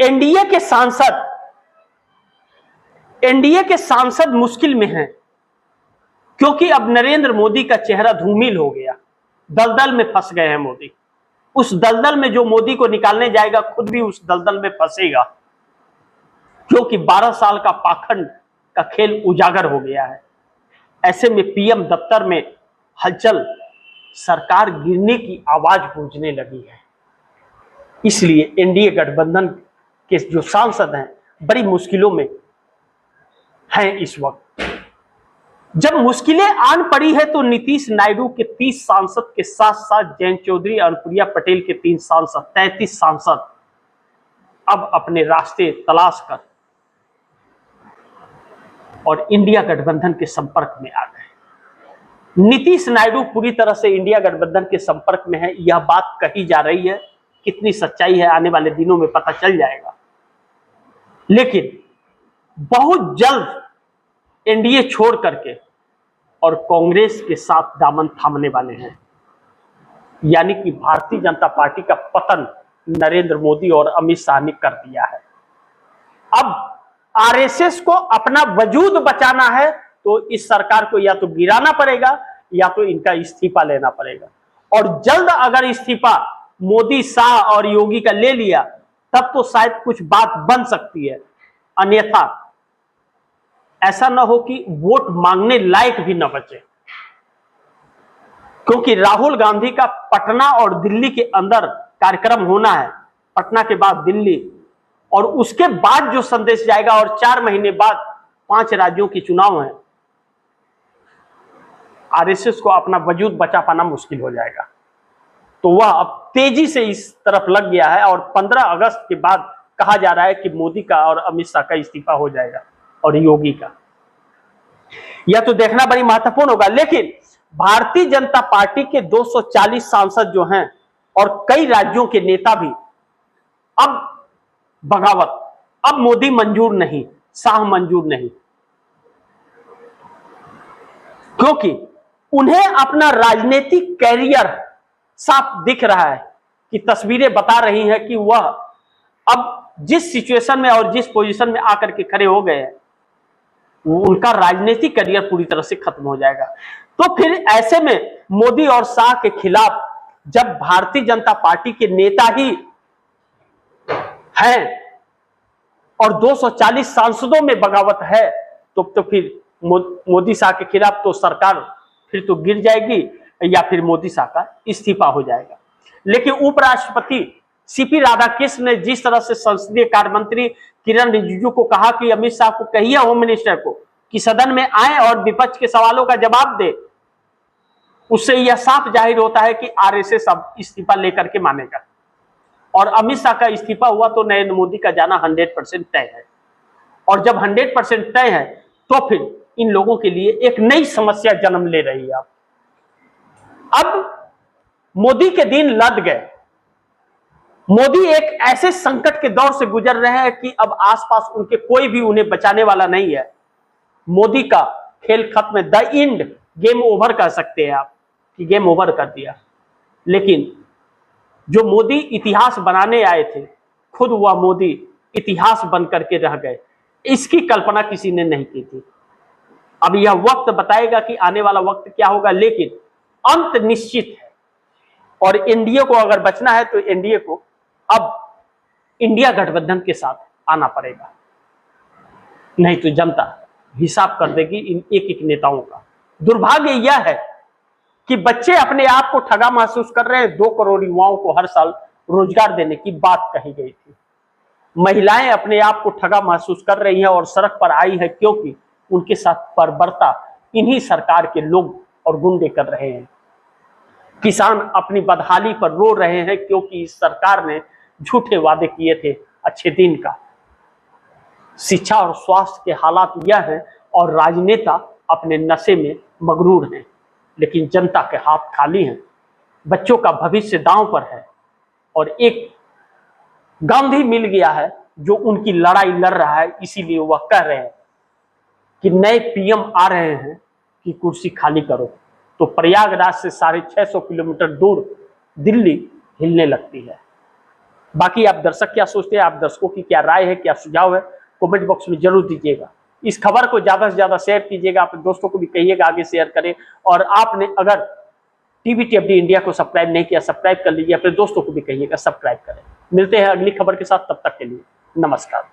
NDA के सांसद मुश्किल में हैं, क्योंकि अब नरेंद्र मोदी का चेहरा धूमिल हो गया। दलदल में फंस गए हैं मोदी। उस दलदल में जो मोदी को निकालने जाएगा, खुद भी उस दलदल में फंसेगा, क्योंकि 12 साल का पाखंड का खेल उजागर हो गया है। ऐसे में पीएम दफ्तर में हलचल, सरकार गिरने की आवाज गूंजने लगी है। इसलिए एनडीए गठबंधन के जो सांसद हैं बड़ी मुश्किलों में हैं इस वक्त। जब मुश्किलें आन पड़ी है तो नीतीश नायडू के 30 सांसद के साथ साथ जयंत चौधरी, अनुप्रिया पटेल के 3 सांसद, 33 सांसद अब अपने रास्ते तलाश कर और इंडिया गठबंधन के संपर्क में आ गए। नीतीश नायडू पूरी तरह से इंडिया गठबंधन के संपर्क में है, यह बात कही जा रही है। कितनी सच्चाई है आने वाले दिनों में पता चल जाएगा। लेकिन बहुत जल्द एनडीए छोड़ करके और कांग्रेस के साथ दामन थामने वाले हैं, यानी कि भारतीय जनता पार्टी का पतन नरेंद्र मोदी और अमित शाह ने कर दिया है। अब आरएसएस को अपना वजूद बचाना है तो इस सरकार को या तो गिराना पड़ेगा या तो इनका इस्तीफा लेना पड़ेगा। और जल्द अगर इस्तीफा मोदी, शाह और योगी का ले लिया तब तो शायद कुछ बात बन सकती है, अन्यथा ऐसा ना हो कि वोट मांगने लायक भी न बचे। क्योंकि राहुल गांधी का पटना और दिल्ली के अंदर कार्यक्रम होना है, पटना के बाद दिल्ली, और उसके बाद जो संदेश जाएगा, और 4 महीने बाद 5 राज्यों की चुनाव है, आरएसएस को अपना वजूद बचा पाना मुश्किल हो जाएगा। तो वह अब तेजी से इस तरफ लग गया है और 15 अगस्त के बाद कहा जा रहा है कि मोदी का और अमित शाह का इस्तीफा हो जाएगा और योगी का। यह तो देखना बड़ी महत्वपूर्ण होगा। लेकिन भारतीय जनता पार्टी के 240 सांसद जो हैं और कई राज्यों के नेता भी अब बगावत, अब मोदी मंजूर नहीं, शाह मंजूर नहीं, क्योंकि उन्हें अपना राजनीतिक कैरियर साफ दिख रहा है कि तस्वीरें बता रही हैं कि वह अब जिस सिचुएशन में और जिस पोजीशन में आकर के खड़े हो गए हैं, उनका राजनीतिक करियर पूरी तरह से खत्म हो जाएगा। तो फिर ऐसे में मोदी और शाह के खिलाफ जब भारतीय जनता पार्टी के नेता ही हैं और 240 सांसदों में बगावत है, तो फिर मोदी शाह के खिलाफ तो सरकार फिर तो गिर जाएगी या फिर मोदी शाह का इस्तीफा हो जाएगा। लेकिन उपराष्ट्रपति सीपी राधाकृष्ण ने जिस तरह से संसदीय कार्य मंत्री किरण रिजिजू को कहा कि अमित शाह को कहिए, होम मिनिस्टर को, कि सदन में आए और विपक्ष के सवालों का जवाब दे, उससे यह साफ जाहिर होता है कि आरएसएस अब इस्तीफा लेकर के मानेगा। और अमित शाह का इस्तीफा हुआ तो नरेंद्र मोदी का जाना 100% तय है। और जब 100% तय है तो फिर इन लोगों के लिए एक नई समस्या जन्म ले रही है। अब मोदी के दिन लद गए। मोदी एक ऐसे संकट के दौर से गुजर रहे हैं कि अब आसपास उनके कोई भी उन्हें बचाने वाला नहीं है। मोदी का खेल खत्म है, द एंड, गेम ओवर कर सकते हैं आप कि गेम ओवर कर दिया। लेकिन जो मोदी इतिहास बनाने आए थे, खुद वह मोदी इतिहास बन करके रह गए। इसकी कल्पना किसी ने नहीं की थी। अब यह वक्त बताएगा कि आने वाला वक्त क्या होगा, लेकिन अंत निश्चित है। और एनडीए को अगर बचना है तो एनडीए को अब इंडिया गठबंधन के साथ आना पड़ेगा, नहीं तो जनता हिसाब कर देगी इन एक नेताओं का। दुर्भाग्य यह है कि बच्चे अपने आप को ठगा महसूस कर रहे हैं। 2 करोड़ युवाओं को हर साल रोजगार देने की बात कही गई थी। महिलाएं अपने आप को ठगा महसूस कर रही हैं और सड़क पर आई है, क्योंकि उनके साथ बर्बरता इन्हीं सरकार के लोग और गुंडे कर रहे हैं। किसान अपनी बदहाली पर रो रहे हैं, क्योंकि इस सरकार ने झूठे वादे किए थे अच्छे दिन का। शिक्षा और स्वास्थ्य के हालात यह है और राजनेता अपने नशे में मगरूर हैं, लेकिन जनता के हाथ खाली हैं। बच्चों का भविष्य दांव पर है और एक गांधी मिल गया है जो उनकी लड़ाई लड़ रहा है। इसीलिए वह कह रहे हैं कि नए पीएम आ रहे हैं कि कुर्सी खाली करो। तो प्रयागराज से 650 किलोमीटर दूर दिल्ली हिलने लगती है। बाकी आप दर्शक क्या सोचते हैं, आप दर्शकों की क्या राय है, क्या सुझाव है, कमेंट बॉक्स में जरूर दीजिएगा। इस खबर को ज्यादा से ज्यादा शेयर कीजिएगा, अपने दोस्तों को भी कहिएगा आगे शेयर करें। और आपने अगर टीवीटी अपडेट इंडिया को सब्सक्राइब नहीं किया, सब्सक्राइब कर लीजिए, अपने दोस्तों को भी कहिएगा सब्सक्राइब करें। मिलते हैं अगली खबर के साथ, तब तक के लिए नमस्कार।